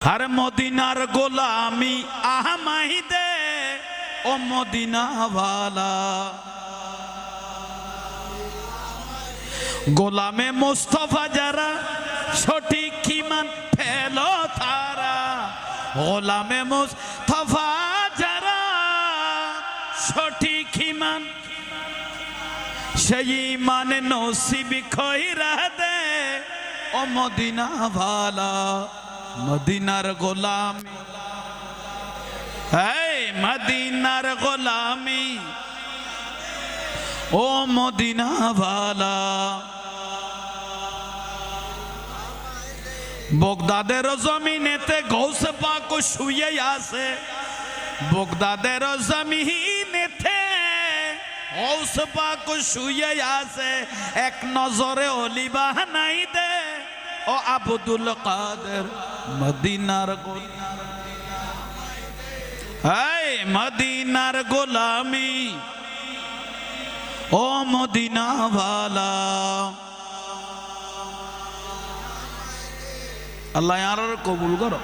हर मदीनार गोलामी आहमाही दे ओ Medina वाला गोलामे मुस्तफा जरा सठिक ईमान फेलो तारा गोलामे मुस्तफा जरा सठिक ईमान সেই মানে নসিব কইরা দে ও মদিনা वाला মদিনার গোলামি এই মদিনার গোলামি ও মদিনা वाला বগদাদের জমিনেতে গৌস পাক শুয়ে আছে বগদাদের জমিনেতে गौस पाक शुए आसे एक नजरे ओली बहनाई दे ओ अब्दुल कादिर मदीनार मदीनार गोलामी ओ मदीना वाला अल्लाह यार कबूल करो।